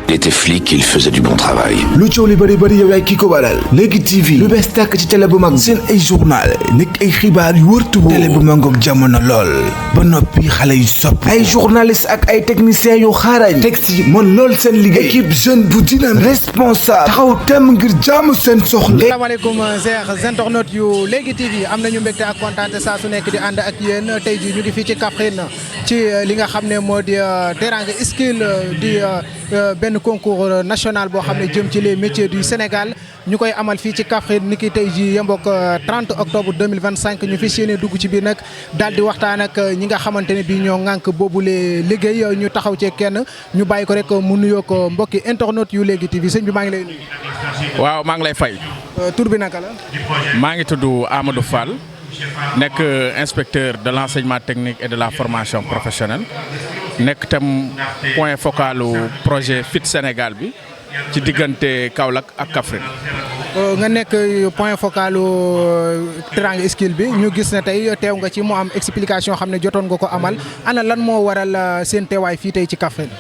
Il était flic, il faisait du bon travail. lu coow li bëri bëri yow yaay kii ko waral Léegi TV lu bees tàkk ci télé bu mag seen ay journal nekk ay xibaar yu wërtu télé bu mangoog jamono lool ba noppi xale yu sopp ay journaliste ak ay techniciens yu xaarañ teg si mën lool seen liggéey équipe jeune bu dynamique responsable taxaw tem ngir jaamu seen soxla. asalaamaaleykum chers internautes yu Léegi TV am nañu mbégte ak kontaan saa su nekk di ànd ak yéen tey jii ñu ngi fii ci Kaffrine ci li nga xam ne moo di Teranga Skill di benn concours national boo xam ne jëm ci les métiers du Sénégal ñu koy amal fii ci Kaffrine ni ki tey jii yemboog 30 octobre 2025 ñu fi séenee dugg ci biir nag daal di waxtaan ak ñi nga xamante ne bii ñoo ŋànk boobule liggéey ñu taxaw ci kenn ñu bàyyi ko rek mu nuyoo ko mbokki internautes yu Léegi TV sëñ bi maa ngi lay nuyu. waaw maa ngi lay fay. tur bi naka la. maa ngi tudd Amadou Fall nekk inspecteur de l'enseignement technique et de la formation professionnelle nekk tam point focalu projet Fit Sénégal bi ci diggante Kaolack ak Kaffrine. nga nekk point focalu Teranga Skill bi ñu gis ne tey teew nga ci mu am explication xam ne jotoon nga ko amal ana lan moo waral seen teewaay fii tey ci Kaffrine.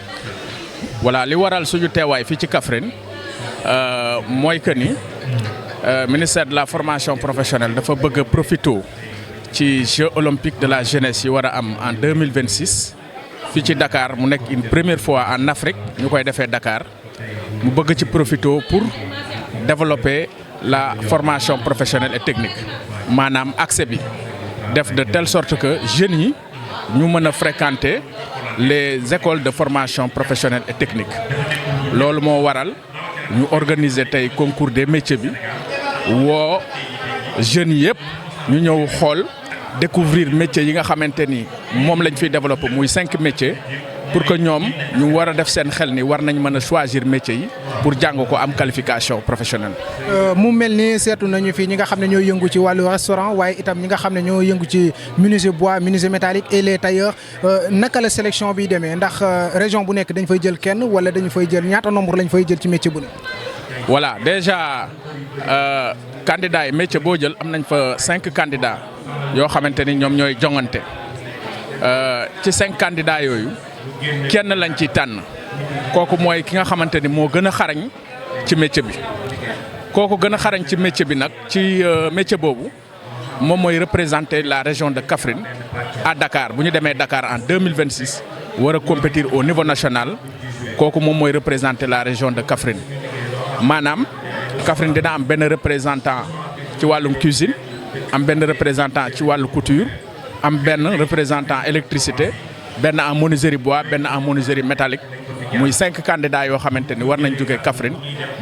voilà li waral suñu teewaay fii ci Kaffrine mooy que ni ministère de la formation professionnelle dafa bëgg a profité ci Jeux olympiques de la jeunesse yi war a am en 2026 fii ci Dakar mu nekk une première fois en Afrique ñu koy defee Dakar mu bëgg ci profité pour développer la formation professionnelle et technique maanaam accès bi def de telle sorte que jeunes yi ñu mën a fréquenter les écoles de formation professionnelle et technique loolu moo waral ñu organiser tey concours des métiers bi woo jeunes yëpp ñu ñëw xool découvrir métiers yi nga xamante ni moom lañ fiy développer muy 5 métiers pour que ñoom ñu war a def seen xel ni war nañ mën a choisir métiers yi pour jàng ko am qualification professionnelle. mu mel ni seetu nañu fii ñi nga xam ne ñoo yëngu ci wàllu restaurant waaye itam ñi nga xam ne ñoo yëngu ci menuisier bois menuisier métallique et les tailleurs naka la sélection bi demee ndax région bu nekk dañ fay jël kenn wala dañu fay jël ñaata nombre lañ fay jël ci métier bu ne. voilà déjà candidats yi métier boo jël am nañ fa 5 candidats yoo xamante ni ñoom ñooy jongante ci 5 candidats yooyu kenn lañ ci tànn kooku mooy ki nga xamante ni moo gën a xarañ ci métier bi kooku gën a xarañ ci métier bi nag ci métier boobu moom mooy représenter la région de Kaffrine à Dakar bu ñu demee Dakar en 2026 war a compétir au niveau national kooku moom mooy représenter la région de Kaffrine. maanaam Kaffrine dina am benn représentant ci wàllum cuisine am benn représentant ci wàllu couture am benn représentant électricité benn en menuiserie bois benn en menuiserie métallique muy 5 candidats yoo xamante ni war nañ jógee Kaffrine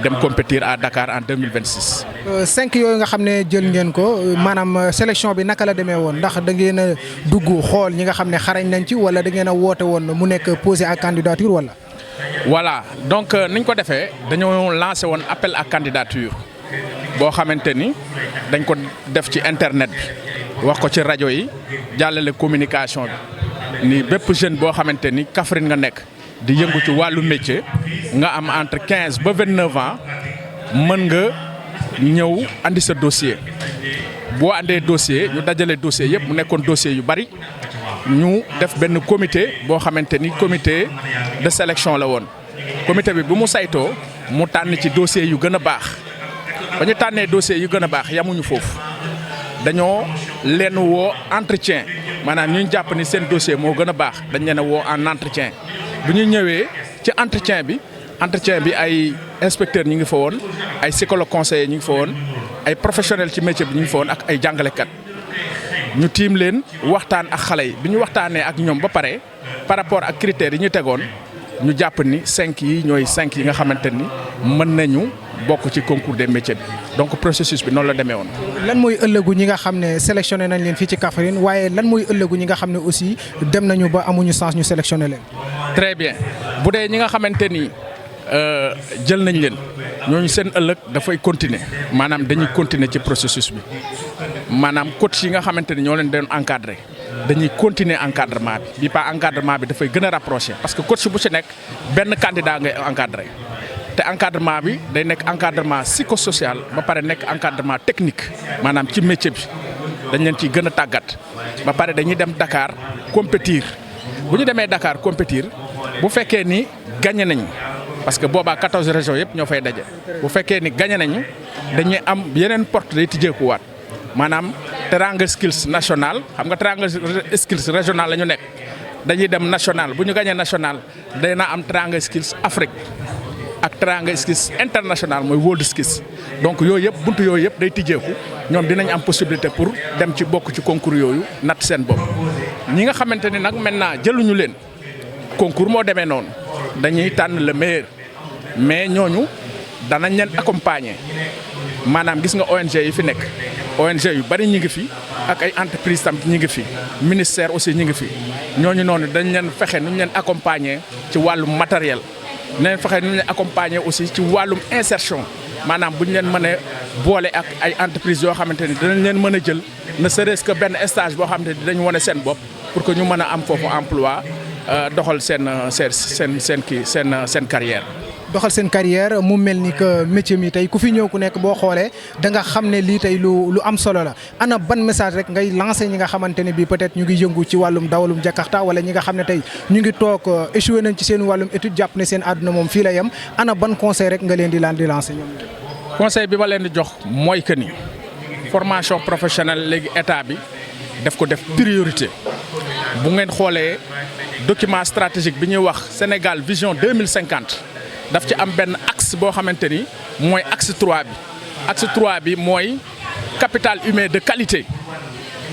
dem compétir à Dakar en 2026. 5 yooyu nga xam ne jël ngeen ko maanaam sélection bi naka la demee woon ndax da ngeen a dugg xool ñi nga xam ne xarañ nañ ci wala da ngeen a woote woon mu nekk posé à candidature wala. voilà donc niñ ko defee dañoo lancé woon appel à candidature boo xamante ni dañ ko def ci internet bi wax ko ci rajo yi jàllale communication bi ni bépp jeune boo xamante ni Kaffrine nga nekk di yëngu ci wàllu métier nga am entre 15 ba 29 ans mën nga ñëw andi sa dossier boo andee dossier ñu dajale dossier yëpp mu nekkoon dossier yu bari ñu def benn comité boo xamante ni comité de sélection la woon comité bi bu mu saytoo mu tànn ci dossier yu gën a baax ba ñu tànnee dossier yu gën a baax yamuñu foofu dañoo leen woo entretien maanaam ñu jàpp ni seen dossier moo gën a baax dañ leen a woo en entretien bu ñu ñëwee ci entretien bi ay inspecteurs ñu ngi fa woon ay psychologue conseiller ñu ngi fa woon ay professionnels ci métier bi ñu ngi fa woon ak ay jàngalekat ñu tiim leen waxtaan ak xale yi bi ñu waxtaanee ak ñoom ba pare par rapport ak critères yi ñu tegoon ñu jàpp ni 5 yi ñooy 5 yi nga xamante ni mën nañu bokk ci concours des métiers bi donc processus bi noonu la demee woon. lan mooy ëllëgu ñi nga xam ne sélectionné nañ leen fii ci Kaffrine waaye lan mooy ëllëgu ñi nga xam ne aussi dem nañu ba amuñu chance ñu sélectionné leen. très bien bu dee ñi nga xamante ni jël nañ leen ñooñu seen ëllëg dafay continuer maanaam dañuy continuer ci processus bi maanaam coach yi nga xamante ni ñoo leen doon encadré dañuy continuer encadrement bi pas encadrement bi dafay gën a rapproché parce que coach bu ci nekk benn candidat ngay encadré te encadrement bi day nekk encadrement psychosocial ba pare nekk encadrement technique maanaam ci métier bi dañ leen ciy gën a tàggat ba pare dañuy dem Dakar compétir bu ñu demee Dakar compétir bu fekkee ni gagné nañ parce que boobaa 14 régions yëpp ñoo fay daje bu fekkee ni gagné nañu dañuy am yeneen porte day tijjeekuwaat maanaam Teranga Skills national xam nga Teranga Skills régional la ñu nekk dañuy dem national bu ñu gagné national dina am Teranga Skills Afrique ak Teranga Skills international mooy World Skills donc yooyu yëpp buntu yooyu yëpp day tijjeeku ñoom dinañ am possibilité pour dem ci bokk ci concours yooyu natt seen bopp ñi nga xamante ni nag maintenant jëluñu leen concours moo demee noonu dañuy tànn le meilleur mais ñooñu danañ leen accompagner maanaam gis nga ONG yi fi nekk ONG yu bari ñi ngi fi ak ay entreprise tam ñi ngi fi ministère aussi ñi ngi fi ñooñu noonu dañ leen fexe nu ñu leen accompagner ci wàllum matériel nañ fexe nu ñu leen accompagner aussi ci wàllum insertion maanaam bu ñu leen mën a boole ak ay entreprises yoo xamante ni dinañ leen mën a jël ne serait-ce que benn stage boo xamante ni dañu wane seen bopp pour que ñu mën a am foofu emploi doxal seen carrière. doxal seen carrière mu mel ni que métier mi tey ku fi ñëw ku nekk boo xoolee da nga xam ne lii tey lu am solo la ana ban message rek ngay lancé ñi nga xamante ne bii peut-être ñu ngi yëngu ci wàllum dawalum Jakarta wala ñi nga xam ne tey ñu ngi toog échoué nañ ci seen wàllum étude jàpp ne seen àdduna moom fii la yem ana ban conseil rek nga leen di lancé ñoom. conseil bi ma leen di jox mooy que ni formation professionnelle léegi état bi daf ko def priorité bu ngeen xoolee document stratégique bi ñuy wax Sénégal vision 2050 daf ci am benn axe boo xamante ni mooy axe 3 bi axe 3 bi mooy capital humain de qualité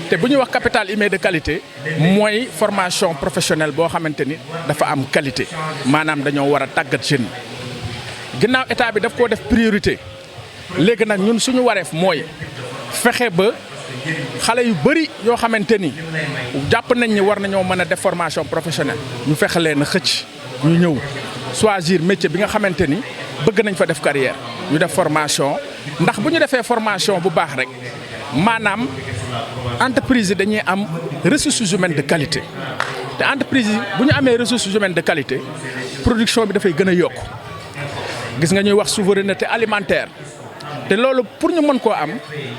te bu ñuy wax capital humain de qualité mooy formation professionnelle boo xamante ni dafa am qualité maanaam dañoo war a tàggat jeunes yi ginnaaw état bi daf koo def priorité léegi nag ñun suñu wareef mooy fexe ba xale yu bëri yoo xamante ni jàpp nañ ni war nañoo mën a def formation professionnelle ñu fexe leen a xëcc ñu ñëw choisir métier bi nga xamante ni bëgg nañ fa def carrière ñu def formation ndax bu ñu defee formation bu baax rek maanaam entreprise yi dañuy am ressources humaines de qualité te entreprise yi bu ñu amee ressources humaines de qualité production bi dafay gën a yokk gis nga ñuy wax souveraineté alimentaire te loolu pour ñu mën koo am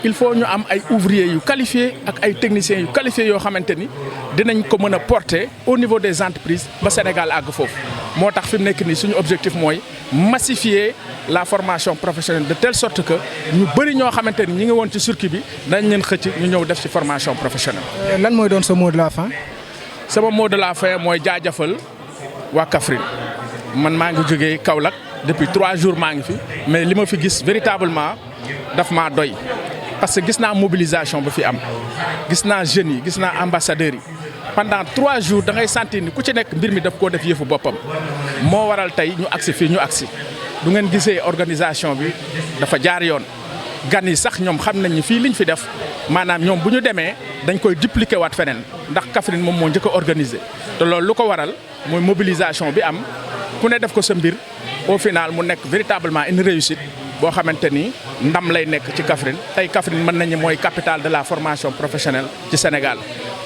il faut ñu am ay ouvriers yu qualifiés ak ay techniciens yu qualifiés yoo xamante ni dinañ ko mën a porter au niveau des entreprises ba Sénégal àgg foofu moo tax fi mu nekk nii suñu objectif mooy massifier la formation professionnelle de telle sorte que ñu bëri ñoo xamante ni ñi ngi woon ci circuit bi dañ leen xëcc ñu ñëw def ci formation professionnelle. lan mooy doon sa mot de la fin. sama mot de la fin mooy jaajëfal waa Kaffrine man maa ngi jógee Kaolack depuis 3 jours maa ngi fi mais li ma fi gis véritablement daf maa doy parce que gis naa mobilisation ba fi am gis naa jeunes yi gis naa ambassadeurs yi pendant 3 jours da ngay sentir ni ku ci nekk mbir mi daf koo def yëfu boppam moo waral tey ñu agsi fii ñu agsi du ngeen gisee organisation bi dafa jaar yoon gan yi sax ñoom xam nañ ni fii liñ fi def maanaam ñoom bu ñu demee dañ koy dupliquer waat feneen ndax Kaffrine moom moo njëkk a organiser te loolu lu ko waral mooy mobilisation bi am ku ne def ko sa mbir au final mu nekk véritablement une réussite boo xamante ni ndam lay nekk ci Kaffrine tey Kaffrine mën nañu mooy capitale de la formation professionnelle ci Sénégal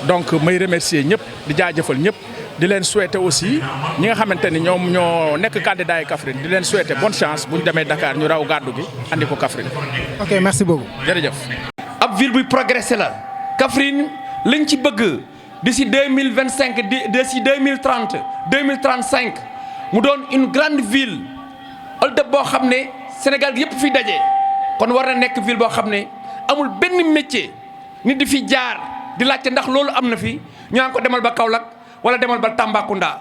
donc may remercier ñëpp di jaajëfal ñëpp di leen souhaiter aussi ñi nga xamante ni ñoom ñoo nekk candidat yi Kaffrine di leen souhaiter bonne chance bu ñu demee Dakar ñu raw gàddu gi andi ko Kaffrine. ok merci beaucoup. jërëjëf. ab ville buy progressé la Kaffrine liñ ci bëgg d'ici 2025 d'ici 2030 2035 mu doon une grande ville ëllëg boo xam ne Sénégal yëpp fiy daje kon war na nekk ville boo xam ne amul benn métier nit di fi jaar di laajte ndax loolu am na fi ñu naan ko demal ba Kaolack wala demal ba Tambacounda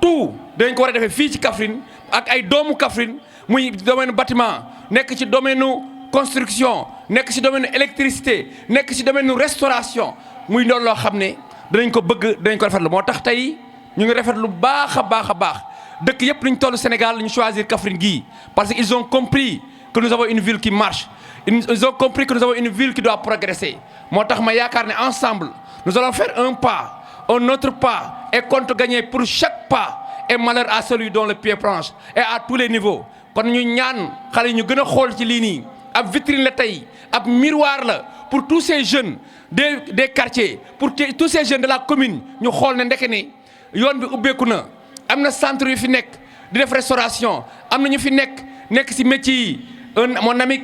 tout dañ ko war a defee fii ci Kaffrine ak ay doomu Kaffrine muy domaine bâtiment nekk ci domaine construction nekk ci domaine électricité nekk ci domaine restauration muy loolu loo xam ne danañ ko bëgg danañ ko rafetlu moo tax tey ñu ngi rafetlu baax a baax a baax dëkk yëpp luñ toll Sénégal ñu choisir Kaffrine gii parce que ils ont compris que nous avons une ville qui marche ils ont compris que nous avons une ville qui doit progresser moo tax ma yaakaar ne ensemble nous allons faire un pas un autre pas et compte gagner pour chaque pas et malheur à celui dont le pied planche et à tous les niveaux kon ñu ñaan xale yi ñu gën a xool ci lii nii ab vitrine la tey ab miroir la pour tous ces jeunes des quartiers pour tous ces jeunes de la commune ñu xool ne ndeke ne yoon bi ubbeeku na am na centre yu fi nekk di def restauration am na ñu fi nekk ci métier yi mon ami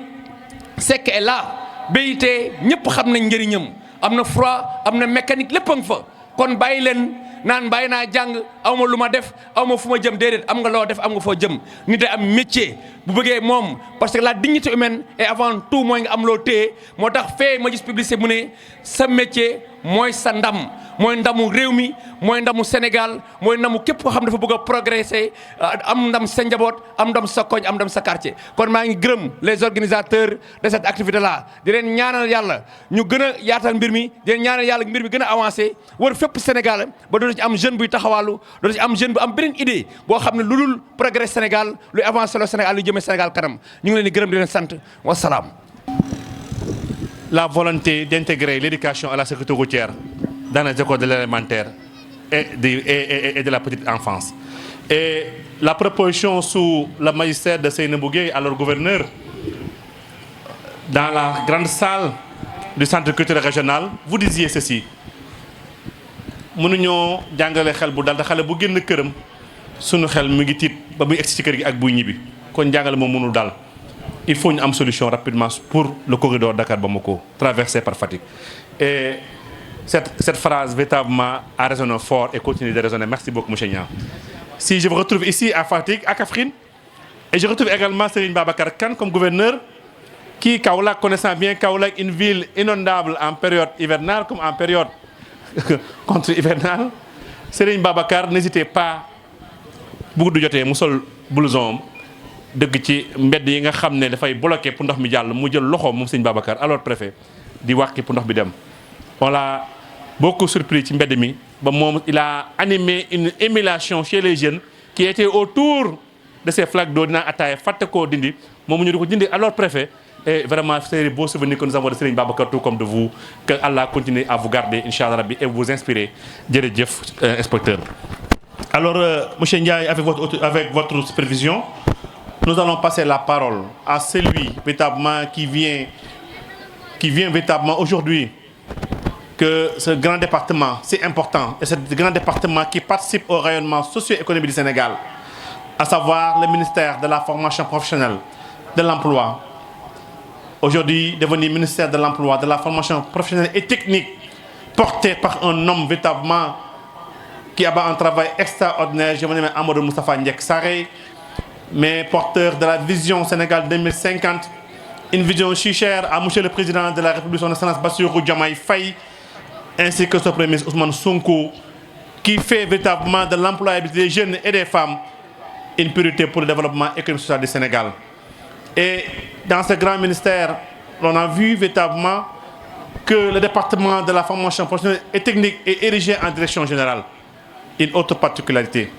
Seck est là BIT ñëpp xam nañ njëriñam am na froid am na mécanique lépp a nga fa kon bàyyi leen naan bàyyi naa jàng aw ma lu ma def aw ma fu ma jëm déedéet am nga loo def am nga foo jëm nit day am métier bu bëggee moom parce que la dignité humaine est avant tout mooy nga am loo téye moo tax fee ma gis publicité mu ne sa métier mooy sa ndam mooy ndamu réew mi mooy ndamu Sénégal mooy ndamu képp koo xam dafa bëgg a progresser am ndam sa njaboot am ndam sa koñ am ndam sa quartier kon maa ngi gërëm les organisateurs de cette activité là di leen ñaanal yàlla ñu gën a yaatal mbir mi di leen ñaanal yàlla mbir mi gën a avancé war fépp Sénégal ba doon ci am jeune buy taxawaalu doon ci am jeune bu am beneen idée boo xam ne lu dul progrès Sénégal luy avancé le Sénégal luy jëmee Sénégal kanam ñu ngi leen di gërëm di leen sant wasalaam. La volonté d'intégrer l'éducation à la sécurité routière dans les écoles de l'élémentaire et de la petite enfance. Et la proposition sous le magistère de Seynabou Gueye, alors gouverneur, dans la grande salle du centre culturel régional, vous disiez ceci. mënuñoo jàngale xel bu dal te xale bu génn këram sunu xel mu ngi tiit ba muy egsi ci kër gi ak buy ñibbi kon jàngale moom mënul dal. Il faut une solution rapidement pour le corridor Dakar-Bamako, traversé par Fatick. Et cette phrase, véritablement, a résonné fort et continue de résonner. Merci beaucoup, M. Niang. Si je vous retrouve ici à Fatick, à Kaffrine, et je retrouve également Serigne Babacar Kane comme gouverneur, qui, Kaolack, connaissant bien Kaolack, une ville inondable en période hivernale comme en période contre-hivernale, Serigne Babacar, n'hésitez pas, beaucoup de joté, mu sol blouson dëgg ci mbedd yi nga xam ne dafay bloqué pour ndox mi jàll mu jël loxo moom sëñ Babacar alors préfet di wàqi pour ndox bi dem on l'a beaucoup surpris ci mbedd mi ba moom il a animé une émulation chez les jeunes qui étaient autour de ces flaques d'eau dinaa ataaya fàtte koo dindi moom ñu di ko dindi alors préfet et vraiment c'est des beaux souvenirs que nous avons de Serigne Babacar tout comme de vous que Allah continue à vous garder inchallah rabbi et vous inspirer jërëjëf inspecteur. Alors monsieur Ndiaye avec votre supervision nous allons passer la parole à celui véritablement qui vient véritablement aujourd'hui que ce grand département, c'est important, et ce grand département qui participe au rayonnement socio-économique du Sénégal, à savoir le ministère de la formation professionnelle, de l'emploi. Aujourd'hui, devenu ministère de l'emploi, de la formation professionnelle et technique, porté par un homme véritablement qui a un travail extraordinaire, je me nomme Amadou Moustapha Ndiek Sarré, mais porteur de la vision Sénégal 2050, une vision si chère à monsieur le président de la République, son excellence Bassirou Diomaye Faye, ainsi que son premier ministre Ousmane Sonko, qui fait véritablement de l'employabilité des jeunes et des femmes une priorité pour le développement économique et social du Sénégal. Et dans ce grand ministère, on a vu véritablement que le département de la formation professionnelle et technique est érigé en direction générale. Une autre particularité.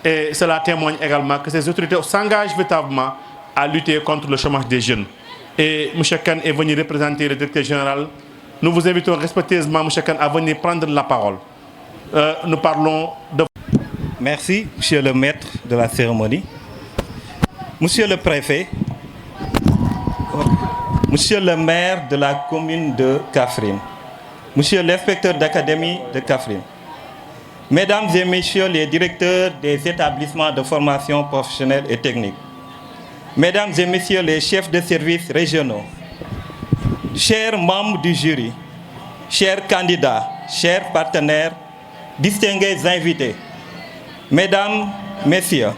Et cela témoigne également que ces autorités s'engagent véritablement à lutter contre le chômage des jeunes. Et M. Kane est venu représenter le directeur général. Nous vous invitons respectueusement, M. Kane, à venir prendre la parole. Nous parlons de... Merci, Monsieur le maître de la cérémonie. Monsieur le préfet, Monsieur le maire de la commune de Kaffrine, Monsieur l'inspecteur d'académie de Kaffrine, Mesdames et Messieurs les directeurs des établissements de formation professionnelle et technique, Mesdames et Messieurs les chefs de services régionaux, chers membres du jury, chers candidats, chers partenaires, distingués invités, Mesdames, Messieurs,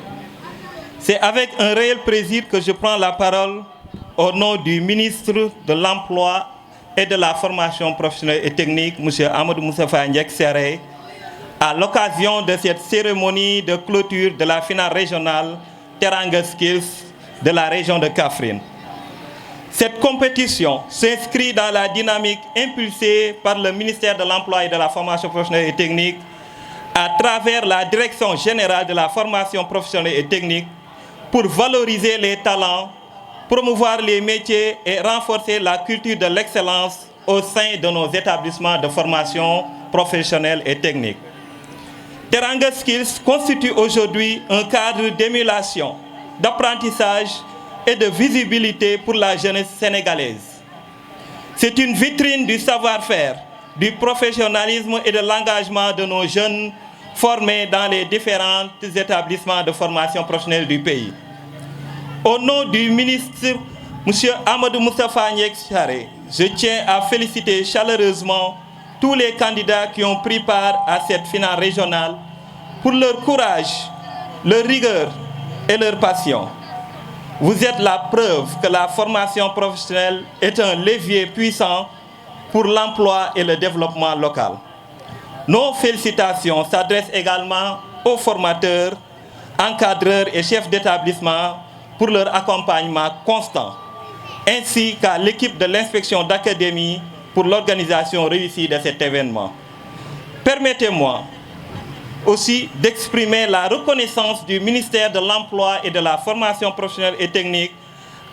c'est avec un réel plaisir que je prends la parole au nom du ministre de l'Emploi et de la Formation professionnelle et technique, M. Amadou Moustapha Ndiek Sarré, à l'occasion de cette cérémonie de clôture de la finale régionale Teranga Skills de la région de Kaffrine. Cette compétition s'inscrit dans la dynamique impulsée par le ministère de l'Emploi et de la Formation professionnelle et technique à travers la Direction générale de la formation professionnelle et technique pour valoriser les talents, promouvoir les métiers et renforcer la culture de l'excellence au sein de nos établissements de formation professionnelle et technique. Teranga Skills constitue aujourd'hui un cadre d'émulation, d'apprentissage et de visibilité pour la jeunesse sénégalaise. C'est une vitrine du savoir-faire, du professionnalisme et de l'engagement de nos jeunes formés dans les différents établissements de formation professionnelle du pays. Au nom du ministre, M. Amadou Moustapha Ndiek Sarré, je tiens à féliciter chaleureusement tous les candidats qui ont pris part à cette finale régionale pour leur courage, leur rigueur et leur passion. Vous êtes la preuve que la formation professionnelle est un levier puissant pour l'emploi et le développement local. Nos félicitations s'adressent également aux formateurs, encadreurs et chefs d'établissement pour leur accompagnement constant, ainsi qu'à l'équipe de l'inspection d'académie pour l'organisation réussie de cet événement. Permettez-moi aussi d'exprimer la reconnaissance du ministère de l'Emploi et de la Formation professionnelle et technique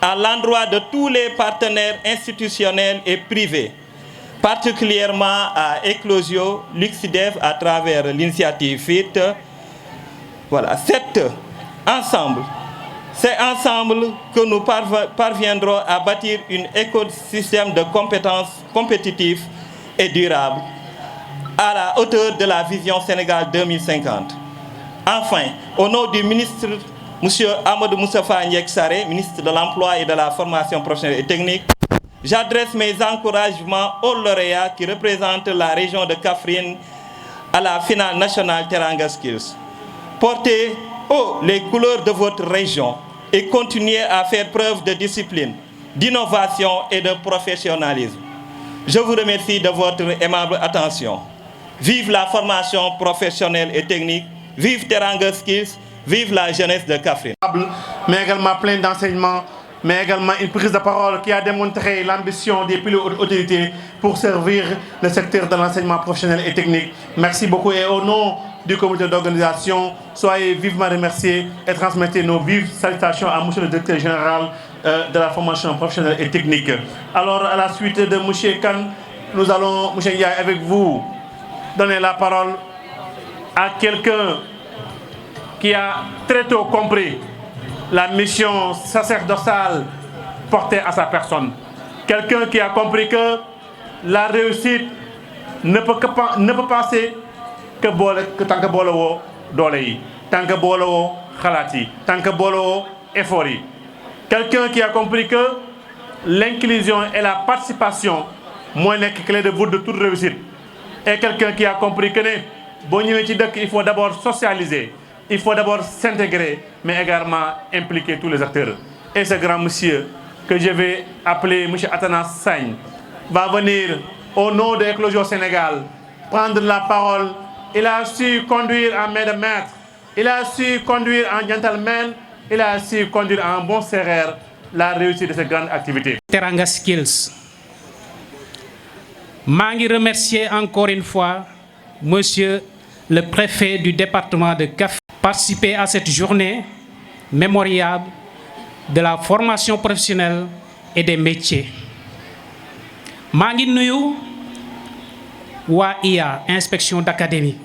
à l'endroit de tous les partenaires institutionnels et privés, particulièrement à Eclosio, Luxidev à travers l'initiative FIT. Voilà, c'est ensemble que nous parviendrons à bâtir un écosystème de compétences compétitifs et durables à la hauteur de la vision Sénégal 2050. Enfin, au nom du ministre M. Amadou Moustapha Ndiaye Sarré, ministre de l'Emploi et de la Formation professionnelle et technique, j'adresse mes encouragements aux lauréats qui représentent la région de Kaffrine à la finale nationale Teranga Skills. Portez haut les couleurs de votre région et continuez à faire preuve de discipline, d'innovation et de professionnalisme. Je vous remercie de votre aimable attention. Vive la formation professionnelle et technique, vive Teranga Skills, vive la jeunesse de Kaffrine. Mais également plein d'enseignements, mais également une prise de parole qui a démontré l'ambition des plus hautes autorités pour servir le secteur de l'enseignement professionnel et technique. Merci beaucoup et au nom du comité d'organisation, soyez vivement remerciés et transmettez nos vives salutations à monsieur le directeur général de la formation professionnelle et technique. Alors à la suite de monsieur Kane, nous allons, monsieur Ndiaye, avec vous, donner la parole à quelqu'un qui a très tôt compris la mission sacerdotale portée à sa personne. Quelqu'un qui a compris que la réussite ne peut passer que tant que boole woo doole yi, tant que boole woo xalaat yi, tant que boole woo effort yi. Quelqu'un qui a compris que l'inclusion et la participation mooy nekk clé de voûte de toute réussite. Et quelqu'un qui a compris que boo ñëwee ci dëkk il faut d'abord socialiser, il faut d'abord s'intégrer, mais également impliquer tous les acteurs. Et ce grand monsieur que je vais appeler M. Atanas Sagne va venir au nom de Eclosio Sénégal prendre la parole. Il a su conduire en main de maître, il a su conduire en gentleman, il a su conduire en bon sérère la réussite de cette grande activité. Teranga Skills. Je remercie encore une fois monsieur le préfet du département de Kaffrine participer à cette journée mémoriale de la formation professionnelle et des métiers. Je ngi nuyu waa IA inspection d'académie.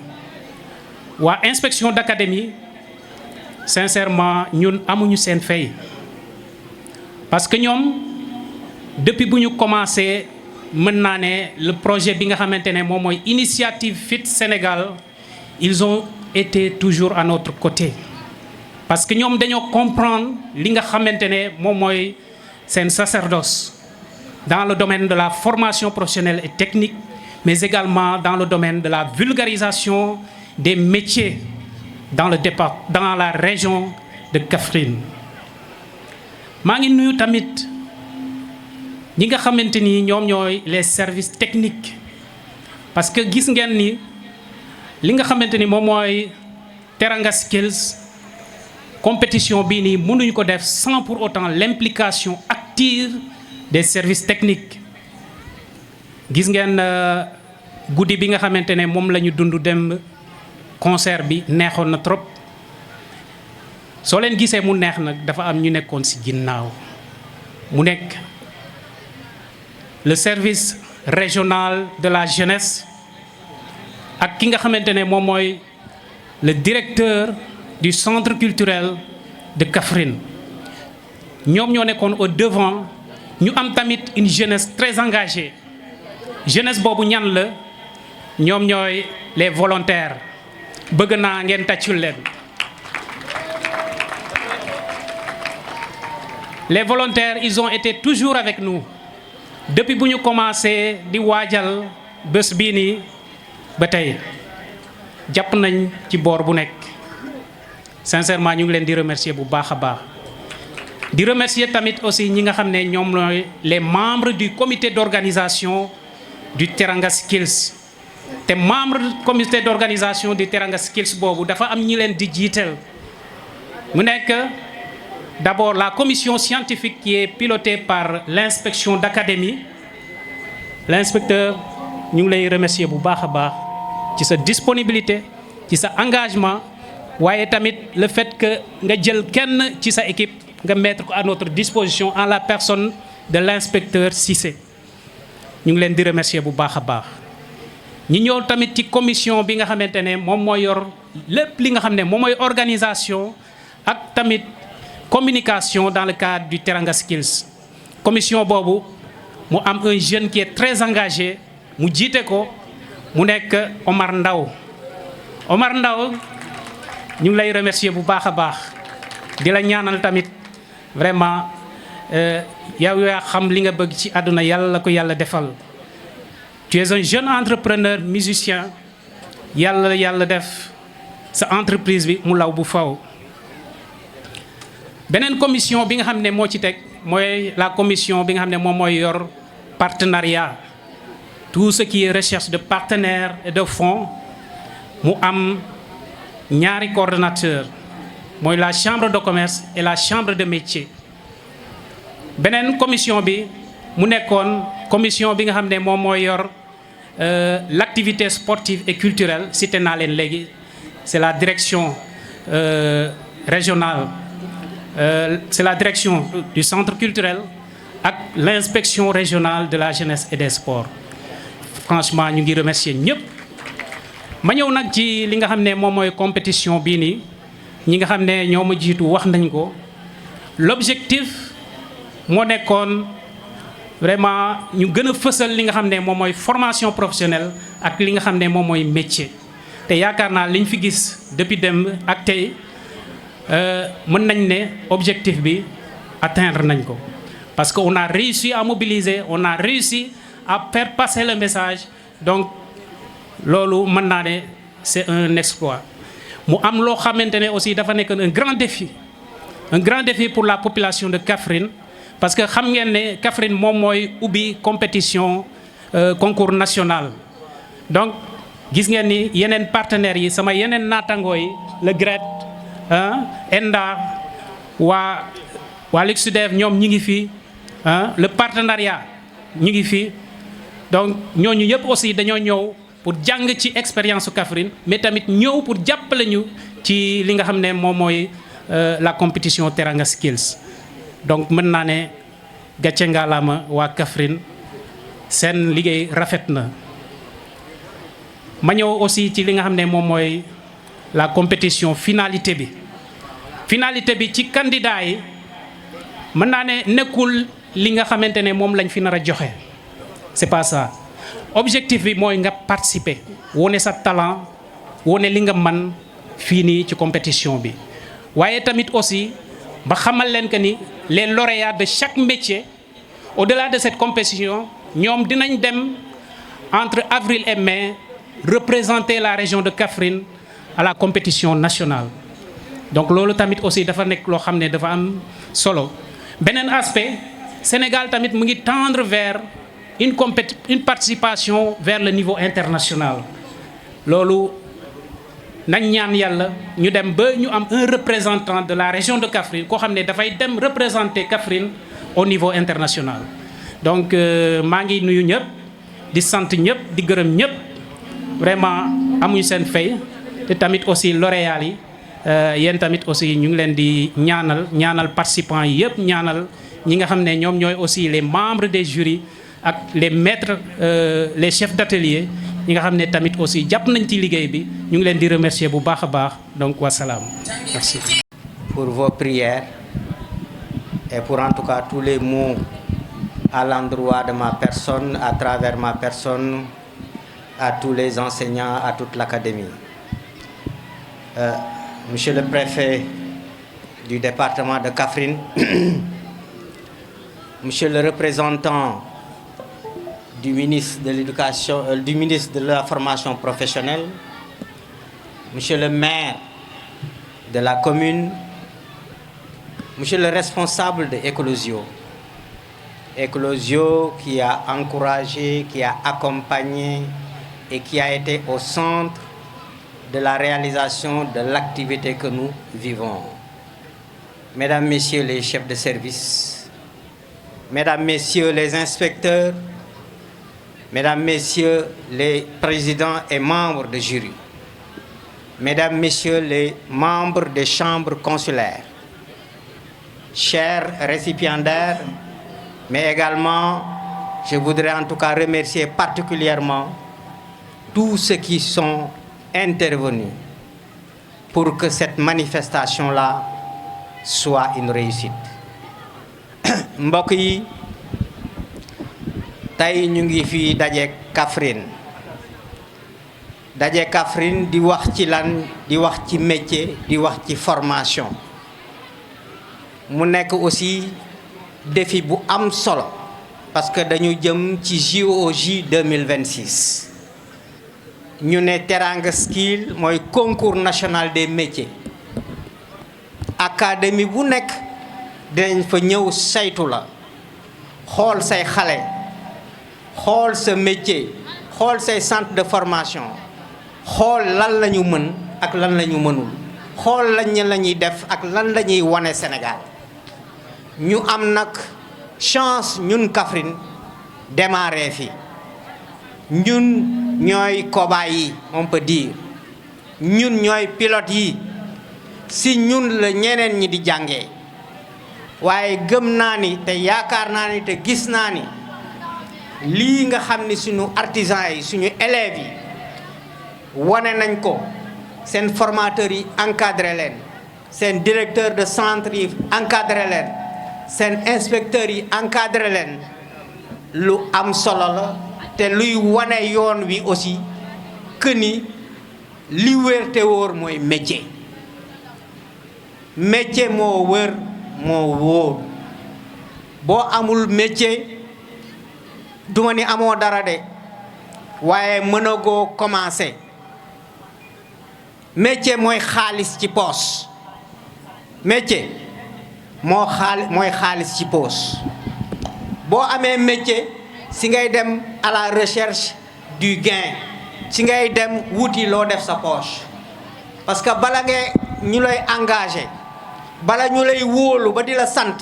Waa inspection d'académie sincèrement ñun amuñu seen fay parce que ñoom depuis bu ñu commencé mën naa ne le projet bi nga xamante ne moom mooy initiative Fit Sénégal ils ont été toujours à notre côté parce que ñoom dañoo comprendre li nga xamante ne moom mooy seen sacerdoce dans le domaine de la formation professionnelle et technique, mais également dans le domaine de la vulgarisation des métiers dans la région de Kaffrine. maa ngi nuyu tamit ñi nga xamante ni ñoom ñooy les services techniques parce que gis ngeen ni li nga xamante ni moom mooy Teranga Skills compétition bii nii mënuñu ko def sans pour autant l'implication active des services techniques. Gis ngeen guddi bi nga xamante ne moom la ñu dund dem concert bi neexoon na trop soo leen gisee mu neex nag dafa am ñu nekkoon ci ginnaaw mu nekk le service régional de la jeunesse ak ki nga xamante ne moom mooy le directeur du centre culturel de Kaffrine ñoom ñoo nekkoon au devant ñu am tamit une jeunesse très engagée jeunesse boobu ñan la ñoom ñooy les volontaires bëgg naa ngeen tàccul leen. Les volontaires ils ont été toujours avec nous depuis bu ñu commencé di waajal bés bii nii ba tey jàpp nañ ci boor bu nekk sincèrement ñu ngi leen di remercier bu baax a baax di remercier tamit aussi ñi nga xam ne ñoom ñooy les membres du comité d'organisation du Teranga Skills te membre du comité d'organisation du Teranga Skills boobu dafa am ñi leen di jiital mu nekk d'abord la commission scientifique qui est pilotée par l'inspection d'académie. L'inspecteur, ñu ngi lay remercier bu baax a baax ci sa disponibilité ci sa engagement waaye tamit le fait que nga jël kenn ci sa équipe nga mettre ko à notre disposition en la personne de l'inspecteur Cissé ñu ngi leen di remercier bu baax a baax. ñi ñëw tamit ci commission bi nga xamante ne moom mooy yor lépp li nga xam ne moom mooy organisation ak tamit communication dans le cadre du Teranga Skills. Commission boobu mu am un jeune qui est très engagé mu jiite ko mu nekk Omar Ndaw Omar Ndaw ñu ngi lay remercier bu baax a baax di la ñaanal tamit vraiment yow yaa xam li nga bëgg ci àdduna yàlla la ko yàlla defal. Tu es un jeune entrepreneur musicien yàlla def sa entreprise bi mu law bu faw. beneen commission bi nga xam ne moo ci teg mooy la commission bi nga xam ne moom mooy yor partenariat tout ce qui est recherche de partenaires et de fonds mu am ñaari coordonnateurs mooy la chambre de commerce et la chambre de métier. beneen commission bi mu nekkoon commission bi nga xam ne moom mooy yor l'activité sportive et culturelle cité naa leen léegi c'est la direction régionale. C'est la direction du centre culturel ak l'inspection régionale de la jeunesse et des sports. Franchement ñu ngi remercier ñëpp. ma ñëw nag ci li nga xam ne moom mooy compétition bii nii ñi nga xam ne ñoo ma jiitu wax nañ ko l'objectif moo nekkoon vraiment ñu gën a fësal li nga xam ne moom mooy formation professionnelle ak li nga xam ne moom mooy métier. te yaakaar naa liñ fi gis depuis démb ak tey. mën nañ ne objectif bi atteindre nañ ko parce que on a réussi à mobiliser on a réussi à faire passer le message donc loolu mën naa ne c'est un exploit. mu am loo xamante ne aussi dafa nekk un grand défi pour la population de Kaffrine parce que xam ngeen ne Kaffrine moom mooy ubbi compétition concours national donc gis ngeen ni yeneen partenaires yi sama yeneen naatangoo yi le GRET ENDA waa Luxudev ñoom ñi ngi fi le partenariat ñi ngi fi donc ñooñu yëpp aussi dañoo ñëw pour jàng ci expérience su Kaffrine mais tamit ñëw pour jàppale ñu ci li nga xam ne moom mooy la compétition Teranga Skills. donc mën naa ne gàcce ngalaama waa Kaffrine seen liggéey rafet na. ma ñëw aussi ci li nga xam ne moom mooy la compétition finalité bi ci candidat yi mën naa ne nekkul li nga xamante ne moom lañ fi nar a joxe c'est pas ça objectif bi mooy nga participer wone sa talent wone li nga man fii nii ci compétition bi waaye tamit aussi ba xamal leen que ni les lauréats de chaque métier au-delà de cette compétition ñoom dinañ dem entre avril et mai représenter la région de Kaffrine à la compétition nationale. donc loolu tamit aussi dafa nekk loo xam ne dafa am solo beneen aspect Sénégal tamit mu ngi tendre vers une participation vers le niveau international loolu nañ ñaan yàlla ñu dem ba ñu am un représentant de la région de Kaffrine koo xam ne dafay dem représenter Kaffrine au niveau international. donc maa ngi nuyu ñëpp di sant ñëpp di gërëm ñëpp vraiment amuñu seen fay te tamit aussi lauréats yi yéen tamit aussi ñu ngi leen di ñaanal participants yi yëpp ñaanal ñi nga xam ne ñoom ñooy aussi les membres des jurys ak les maîtres les chefs d'atelier ñi nga xam ne tamit aussi jàpp nañ ci liggéey bi ñu ngi leen di remercier bu baax a baax donc wasalaam merci. pour vos prières et pour en tout cas tous les mots à l'endroit de ma personne, à travers ma personne, à tous les enseignants, à toute l'académie. Monsieur le préfet du département de Kaffrine, monsieur le représentant du ministre de l'Éducation, du ministre de la Formation professionnelle, monsieur le maire de la commune, monsieur le responsable de Eclosio. Eclosio qui a encouragé, qui a accompagné et qui a été au centre de la réalisation de l'activité que nous vivons. Mesdames, Messieurs les chefs de service, Mesdames, Messieurs les inspecteurs, Mesdames, Messieurs les présidents et membres de jury, Mesdames, Messieurs les membres des chambres consulaires, chers récipiendaires, mais également, je voudrais en tout cas remercier particulièrement tous ceux qui sont intervenus pour que cette manifestation-là soit une réussite. Mbokk yi tey ñu ngi fi daje Kaffrine di wax ci lan di wax ci métier di wax ci formation mu nekk aussi défi bu am solo parce que dañu jëm ci JOJ 2026 ñu ne Teranga Skill mooy concours national des métiers académie bu nekk dinañ fa ñëw saytu la xool say xale xool sa métier xool say centre de formation xool lan la ñu mën ak lan la ñu mënul xool lañ la ñuy def ak lan la ñuy wane Sénégal ñu am nag chance ñun Kaffrine démarrer fi ñun ñooy cobaye yi on peut dire ñun ñooy pilote yi si ñun la ñeneen ñi di jàngee waaye gëm naa ni te yaakaar naa ni te gis naa ni lii nga xam ni suñu artisans yi suñu élèves yi wane nañ ko seen formateurs yi encadré leen seen directeur de centre yi encadré leen seen inspecteurs yi encadré leen lu am solo la te luy wane yoon wi aussi que ni li wér te wóor mooy métier moo wër moo wóor boo amul métier duma ni amoo dara de waaye mënagoo commencer métier mooy xaalis ci poos métier mooy xaalis ci poos boo amee métier si ngay dem à la recherche du gain si ngay dem wuti loo def sa poche parce que bala ñu lay engagé bala ñu lay wóolu ba di la sant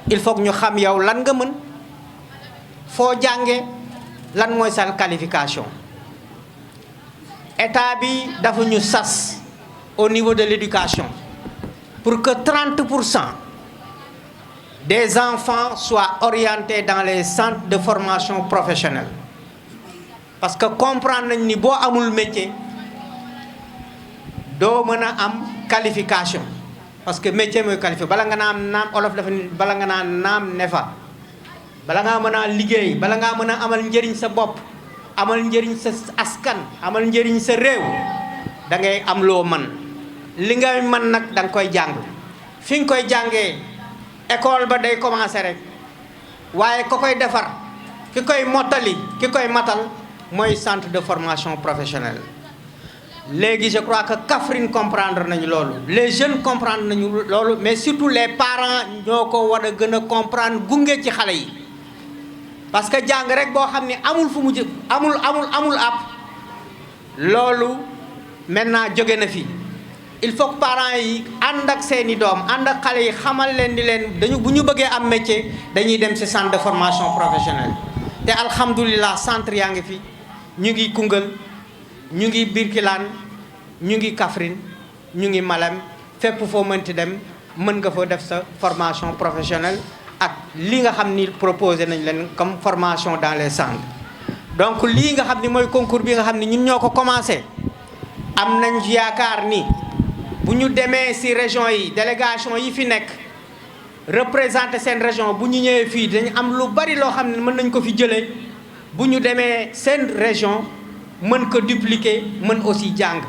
il faut que ñu xam yow lan nga mën foo jànge lan mooy sa qualification état bi dafa ñu sas au niveau de l'éducation pour que 30% des enfants soient orientés dans les centres de formation professionnelle parce que comprendre nañ ni boo amul métier doo mën a am qualification parce que métier mooy qualifié bala nga naam olof dafa ni bala nga naan naam ne fa bala ngaa mën a liggéey bala ngaa mën a amal njëriñ sa bopp amal njëriñ sa askan amal njëriñ sa réew da ngay am loo mën li ngay mën nag da nga koy jàng fi nga koy jàngee école ba day commencer rek waaye ko koy defar ki koy mottali ki koy matal mooy centre de formation professionnelle léegi je crois que Kaffrine comprendre nañu loolu les jeunes comprendre nañu loolu mais surtout les parents ñoo ko war a gën a comprendre gunge ci xale yi parce que jàng rek boo xam ne amul fu mu jë amul app loolu maintenant jóge na fi il faut que parents yi ànd ak seeni doom ànd ak xale yi xamal leen di leen bu ñu bëggee am métier dañuy dem ci centre de formation professionnelle te alhamdulilah centre yaa ngi fi ñu ngi Koungheul ñu ngi Birkilane ñu ngi Kaffrine ñu ngi Malem fépp foo mënti dem mën nga fa def sa formation professionnelle ak li nga xam ni proposé nañ leen comme formation dans les centres donc lii nga xam ni mooy concours bi nga xam ni ñun ñoo ko commencé am nañ yaakaar ni bu ñu demee ci région yi délégation yi fi nekk représenté seen région bu ñu ñëwee fii dañu am lu bari loo xam ne mën nañ ko fi jëlee bu ñu demee seen région mën ko dupliquer mën aussi jàng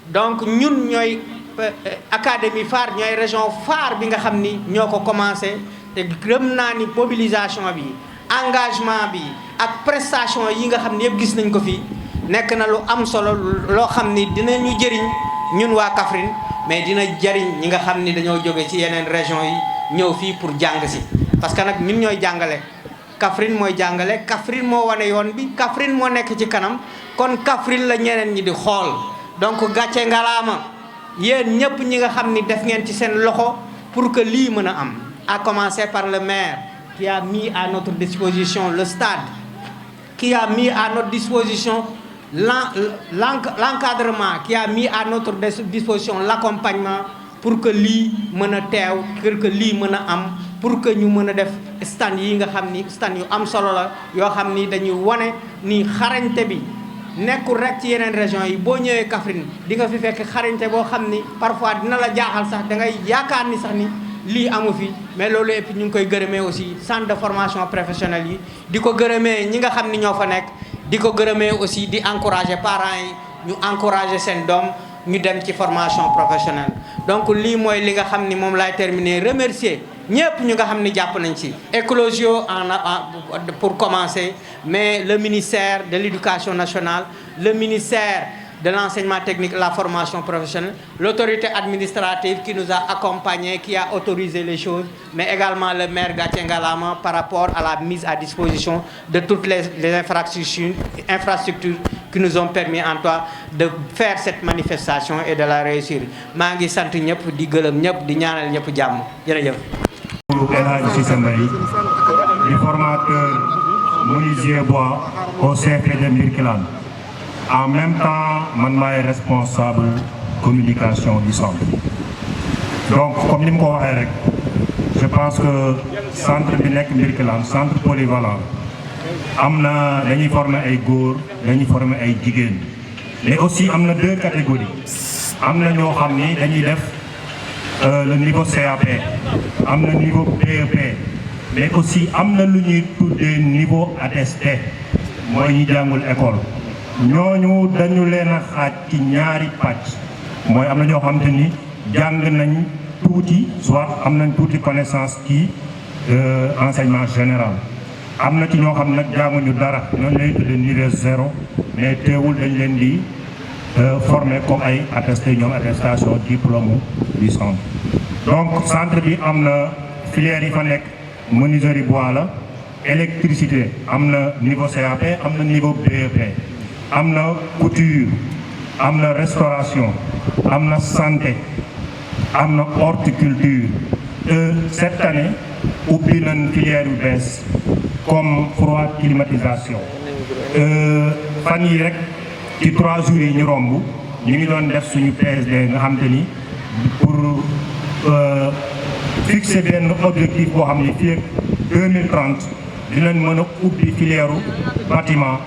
donc ñun ñooy académie phare ñooy région phare bi nga xam ni ñoo ko commencé te gëm naa ni mobilisation bi engagement bi ak prestation yi nga xam ne yëpp gis nañ ko fi nekk na lu am solo loo xam ni dinañu jëriñ ñun waa Kaffrine mais dina jëriñ ñi nga xam ni dañoo jóge ci yeneen région yi ñëw fii pour jàng si parce que nag ñun ñooy jàngale Kaffrine mooy jàngale Kaffrine moo wane yoon bi Kaffrine moo nekk ci kanam kon Kaffrine la ñeneen ñi di xool donc gàcce ngalaama yéen ñëpp ñi nga xam ni def ngeen ci seen loxo pour que lii mën a am à commencer par le maire qui a mis à notre disposition le stade qui a mis à notre disposition l'encadrement qui a mis à notre disposition l'accompagnement pour que lii mën a teew pour que lii mën a am pour que ñu mën a def stand yi nga xam ni stand yu am solo la yoo xam ni dañuy wane ni xarañte bi nekkul rek ci yeneen région yi boo ñëwee Kaffrine di nga fi fekk xarañte boo xam ni parfois dina la jaaxal sax da ngay yaakaar ni sax ni lii amu fi mais loolu yëpp ñu ngi koy gërëmee aussi centre de formation professionnelle yi di ko gërëmee ñi nga xam ni ñoo fa nekk di ko gërëmee aussi di encourager parents yi ñu encourager seen doom ñu dem ci formation professionnelle donc lii mooy li nga xam ni moom laay terminer remercier ñëpp ñu nga xam ni jàpp nañ ci Eclosio pour commencer mais le ministère de l'éducation nationale le ministère de l'enseignement technique et la formation professionnelle l'autorité administrative qui nous a accompagnés qui a autorisé les choses mais également le maire Gathié Ngalama par rapport à la mise à disposition de toutes les infrastructures qui nous ont permis en toi de faire cette manifestation et de la réussir maa ngi sant ñëpp di gërëm ñëpp di ñaanal ñëpp jàmm jërëjëf. El Hadji Cissé Mbaye di formateur menuisier bois au CFP de Birkelane. En même temps man maay responsable communication du centre donc comme ni mu ko waxee rek je pense que centre bi nekk Birkelane centre polyvalent am na dañuy former ay góor dañuy former ay jigéen mais aussi am na deux catégories am na ñoo xam ni dañuy def le niveau CAP am na niveau BEP mais aussi am na lu ñuy tuddee niveau attesté mooy ñi jàngul école ñooñu dañu leen a xaaj ci ñaari pàcc mooy am na ñoo xam te ni jàng nañ tuuti soit am nañ tuuti connaissance ci enseignement général am na ci ñoo xam nag jànguñu dara ñooñu lay tuddee niveau 0 mais teewul dañ leen di former comme ay attesté ñoom attestation diplôme du centre donc centre bi am na filière yi fa nekk menuiserie bois la électricité am na niveau CAP am na niveau BEP am na couture am na restauration am na santé am na horticulture cette année ubbi nañ filière yu bees comme froid climatisation fan yi rek ci 3 jours yi ñu romb ñu ngi doon def suñu PSD nga xam te ni pour fixer benn objectif boo xam ni fii ak 2030 dinañ mën a ubbi filière bâtiment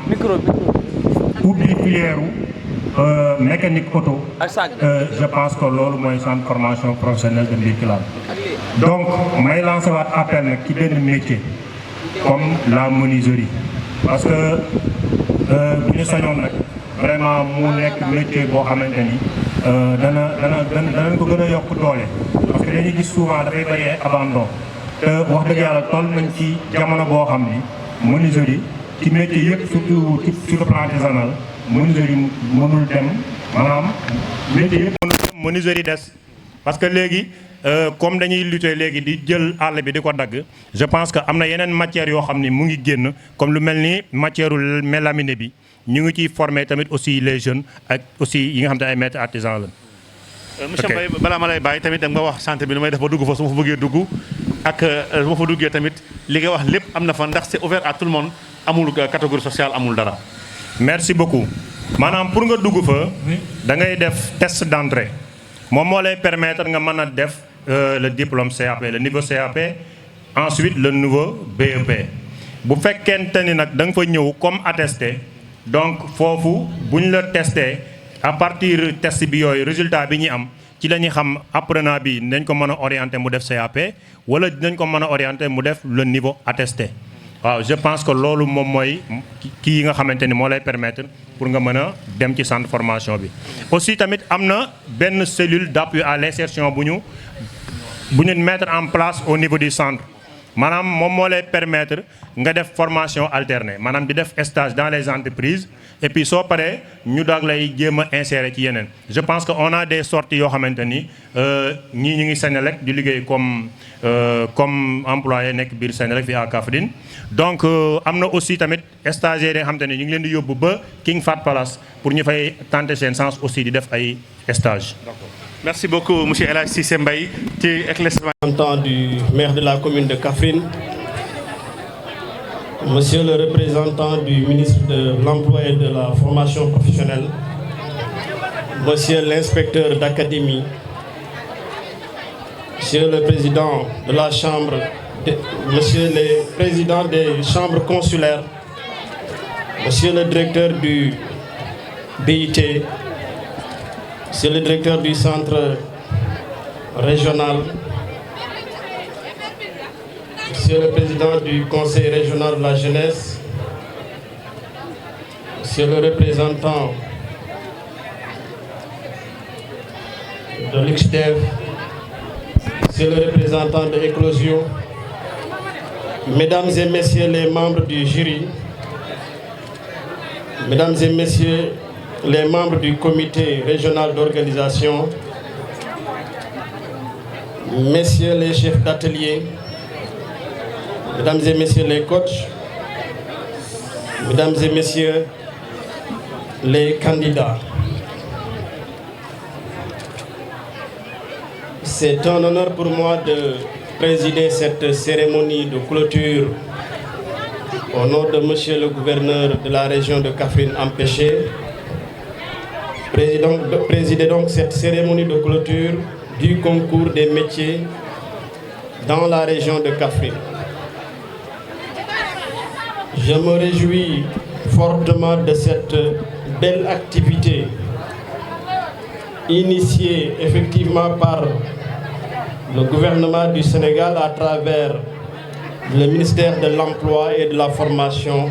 ubbi filière mécanique auto je pense que loolu mooy centre formation professionnelle de Birkelane donc may lancer waat appel nag ci benn métier comme la menuiserie parce que bu ñu sañoon nag vraiment mu nekk métier boo xamante ni danañ ko gën a yokk doole parce que dañuy gis souvent dafay bëri ay abandon te wax dëgg yàlla toll nañ ci jamono boo xam ni menuiserie ci métier yëpp surtout sur le plan artisanal menuiserie mënul dem maanaam métier yëpp mënul dem menuiserie des parce que léegi comme dañuy lutter léegi di jël àll bi di ko dagg je pense que am na yeneen matières yoo xam ni mu ngi génn comme lu mel ni matière mélamine bi ñu ngi ciy former tamit aussi les jeunes ak aussi yi nga xam ne ay maîtres artisans la. monsieur Mbaye balaa ma lay bàyyi tamit da nga ma wax santé bi nu may def ba dugg fa su ma fa bëggee dugg ak su ma fa duggee tamit li nga wax lépp am na fa ndax c'est ouvert à tout le monde amul catégorie sociale amul dara. merci beaucoup maanaam pour nga dugg fa da ngay def test d'entrée moom moo lay permettre nga mën a def le diplôme CAP le niveau CAP ensuite le niveau BEP bu fekkente ni nag da nga fa ñëw comme attesté donc foofu bu ñu la testé à partir test bi yooyu résultat bi ñuy am ci la ñuy xam apprenant bi dañ ko mën a orienter mu def CAP wala dinañ ko mën a orienter mu def le niveau attesté waaw je pense que loolu moom mooy kii yi nga xamante ni moo lay permettre pour nga mën a dem ci centre formation bi. aussi tamit am na benn cellule d'appui à l'insertion bu ñu mettre en place au niveau du centre maanaam moom moo lay permettre nga def formation alternée maanaam di def stage dans les entreprises et puis soo paree ñu daag lay jéem a insérer ci yeneen. je pense que on a des sorties yoo xamante ni ñii ñu ngi Senelec di liggéey comme employé nekk biir Senelec fii à Kaffrine donc am na aussi tamit stagiaires yi nga xamante ni ñu ngi leen di yóbbu ba King Fahd Palace pour ñu fay tenter seen chance aussi di def ay stage. Merci beaucoup, M. El Hadj Cissé Mbaye, ci éclaircissement du maire de la commune de Kaffrine, Monsieur le représentant du ministre de l'Emploi et de la Formation professionnelle, Monsieur l'inspecteur d'académie, Monsieur le président de la Chambre, Monsieur le président des chambres consulaires, Monsieur le directeur du BIT, Monsieur le directeur du centre régional, Monsieur le président du conseil régional de la jeunesse, Monsieur le représentant de l'UXDEV, Monsieur le représentant de Éclosion, Mesdames et Messieurs les membres du jury, Mesdames et Messieurs les membres du comité régional d'organisation, Messieurs les chefs d'atelier, Mesdames et Messieurs les coachs, Mesdames et Messieurs les candidats. C'est un honneur pour moi de présider cette cérémonie de clôture au nom de Monsieur le gouverneur de la région de Kaffrine empêché. Présider donc cette cérémonie de clôture du concours des métiers dans la région de Kaffrine. Je me réjouis fortement de cette belle activité initiée effectivement par le gouvernement du Sénégal à travers le ministère de l'Emploi et de la Formation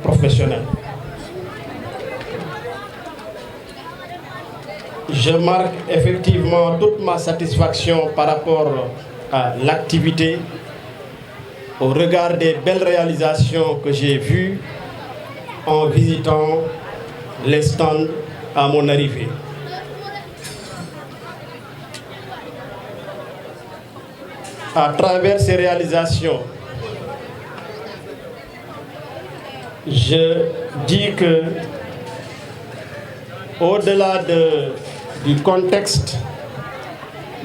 professionnelle. Je marque effectivement toute ma satisfaction par rapport à l'activité, au regard des belles réalisations que j'ai vues en visitant les stands à mon arrivée. À travers ces réalisations, je dis que au-delà du contexte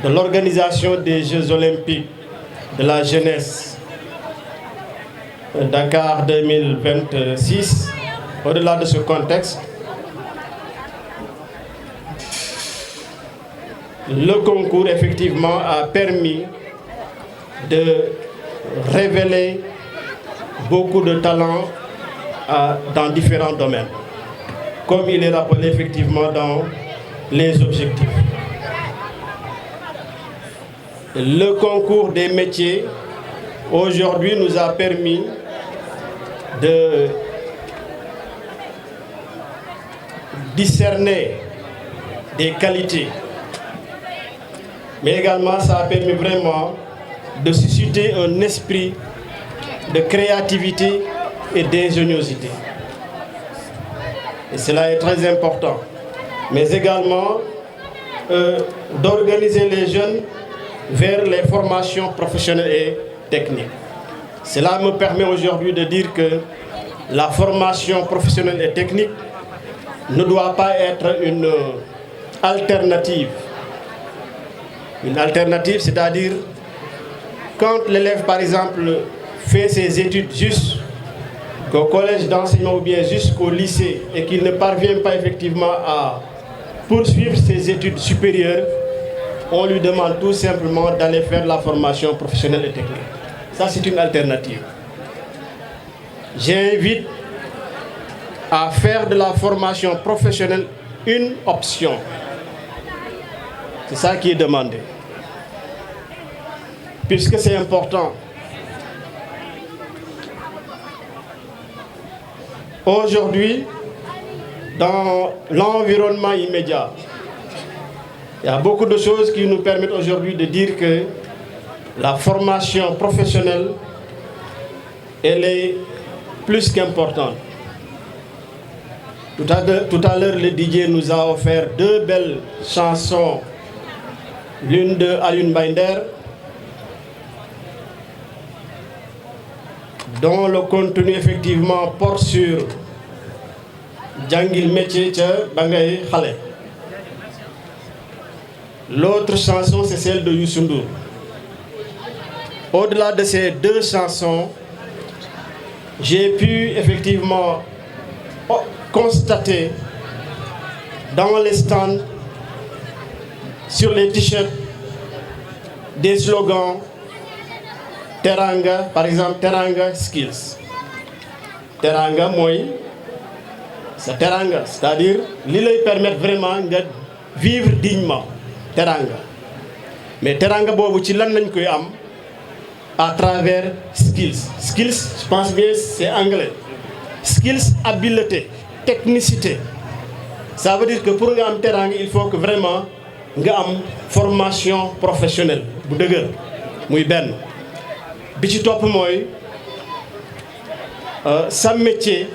de l'organisation des Jeux olympiques de la jeunesse Dakar 2026, au-delà de ce contexte, le concours effectivement a permis de révéler beaucoup de talents dans différents domaines, comme il est rappelé effectivement dans les objectifs. Le concours des métiers aujourd'hui nous a permis de discerner des qualités, mais également ça a permis vraiment de susciter un esprit de créativité et d'ingéniosité. Et cela est très important. Mais également d'organiser les jeunes vers les formations professionnelles et techniques. Cela me permet aujourd'hui de dire que la formation professionnelle et technique ne doit pas être une alternative. Une alternative, c'est-à-dire quand l'élève, par exemple, fait ses études jusqu'au collège d'enseignement ou bien jusqu'au lycée et qu'il ne parvient pas effectivement à poursuivre ses études supérieures, on lui demande tout simplement d'aller faire la formation professionnelle et technique. Ça, c'est une alternative. J'invite à faire de la formation professionnelle une option. C'est ça qui est demandé. Puisque c'est important. Aujourd'hui, dans l'environnement immédiat, il y a beaucoup de choses qui nous permettent aujourd'hui de dire que la formation professionnelle elle est plus qu'importante. Tout à l'heure, le DJ nous a offert 2 belles chansons, l'une de Alioune Binder, dont le contenu effectivement porte sur Djangil métier ca Bangay Khale. L'autre chanson, c'est celle de Youssou Ndour. Au-delà de ces 2 chansons, j'ai pu effectivement constater dans les stands, sur les t-shirts, des slogans Teranga, par exemple Teranga Skills. Teranga mooy sa teranga, c'est-à-dire li lay permettre vraiment nga vivre dignement. Teranga. Mais teranga boobu ci lan lañ koy am à travers skills. Skills, je pense bien c'est anglais. Skills, habileté, technicité. Ça veut dire que pour nga am teranga, il faut que vraiment nga am formation professionnelle bu dëgër muy benn. Bi ci topp mooy sa métier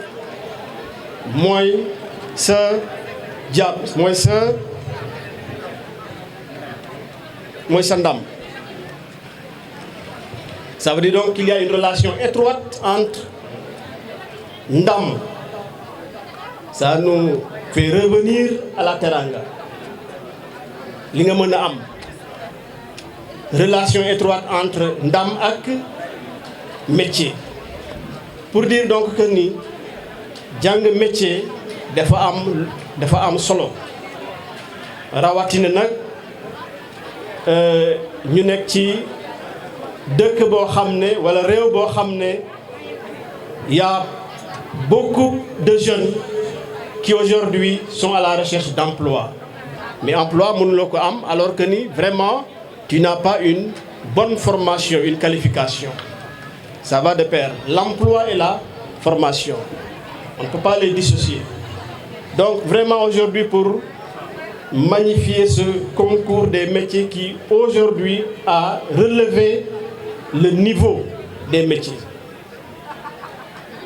mooy sa job mooy sa ndam. Ça veut dire donc qu'il y a une relation étroite entre ndam. Ça nous fait revenir à la teranga. Li nga mën a am. Relation étroite entre ndam ak métier. Pour dire donc que ni jàng métier dafa am solo. Rawatina nag ñu nekk ci dëkk boo xam ne wala réew boo xam ne y a beaucoup de jeunes qui aujourd'hui sont à la recherche d'emploi. Mais emploi mënuloo ko am alors que ni vraiment tu n'as pas une bonne formation, une qualification. Ça va de pair. L'emploi et la formation. On ne peut pas les dissocier. Donc vraiment aujourd'hui pour magnifier ce concours des métiers qui aujourd'hui a relevé le niveau des métiers.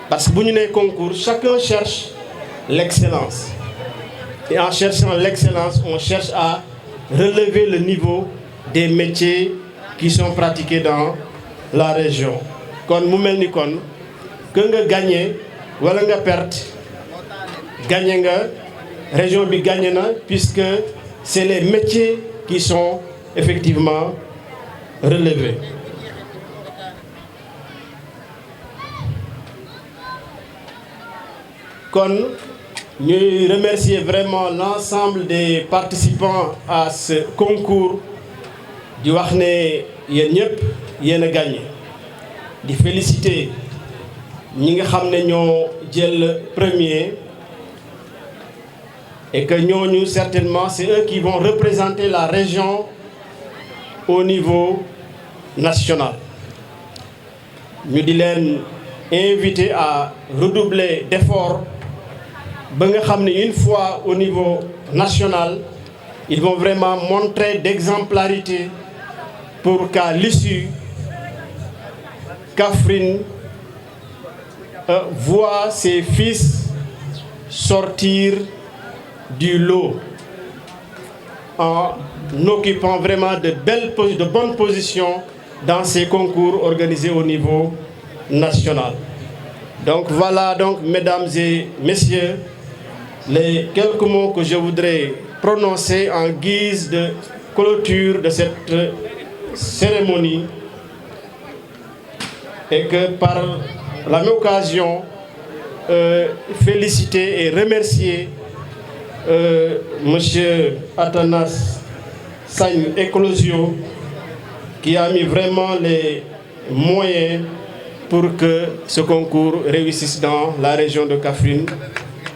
Parce que bu ñu nee concours, chacun cherche l'excellence. Et en cherchant l'excellence, on cherche à relever le niveau des métiers qui sont pratiqués dans la région. Kon mu mel ni kon que nga gagné wala nga perte gagné nga région bi gagné na puisque c'est les métiers qui sont effectivement relevés. Kon ñuy remercier vraiment l'ensemble des participants à ce concours di wax ne yéen ñëpp yéen a gagné di féliciter ñi nga xam ne ñoo jël premier et que ñooñu certainement c'est eux qui vont représenter la région au niveau national. Ñu di leen inviter à redoubler d'efforts ba nga xam ne une fois au niveau national ils vont vraiment montrer d'exemplarité pour qu'à l'issue Kaffrine voit ses fils sortir du lot en occupant vraiment de bonnes positions dans ces concours organisés au niveau national. Donc voilà donc mesdames et messieurs les quelques mots que je voudrais prononcer en guise de clôture de cette cérémonie et que par la même occasion féliciter et remercier monsieur Atanas Sagne Eclosio qui a mis vraiment les moyens pour que ce concours réussisse dans la région de Kaffrine.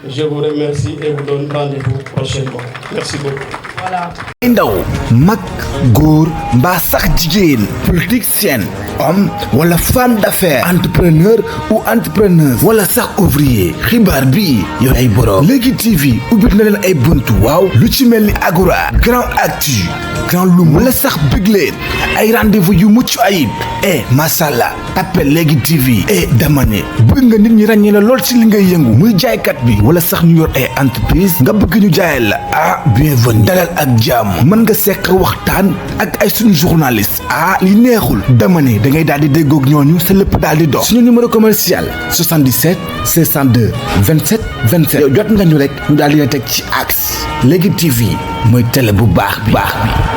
Je vous remercie et vous donne rendez-vous prochainement. Merci beaucoup. Voilà. ay ndaw mag góor mbaa sax jigéen politicien homme wala femme d'affaires entrepreneur ou entrepreneuse wala sax ouvrier xibaar bi yow ay borom Léegi TV ubbil na leen ay buntu waaw lu ci mel ni Agora Grand Actu Grand Loum wala sax big leen ay rendez-vous yu mucc ayib masalla appel Léegi TV dama ne bëgg nga nit ñi ràññee la lool ci li ngay yëngu muy jaaykat bi wala sax ñu yor ay entreprise nga bëgg ñu jaayal la bienvenue dalal ak jàmm mën nga sekk waxtaan ak ay suñu journaliste li neexul dama ne da ngay daal di déggoog ñooñu sa lépp daal di dox suñu numéro commercial 77 502 27 27 yow jot nga ñu rek ñu daal di la teg ci axe Léegi TV mooy télé bu baax bi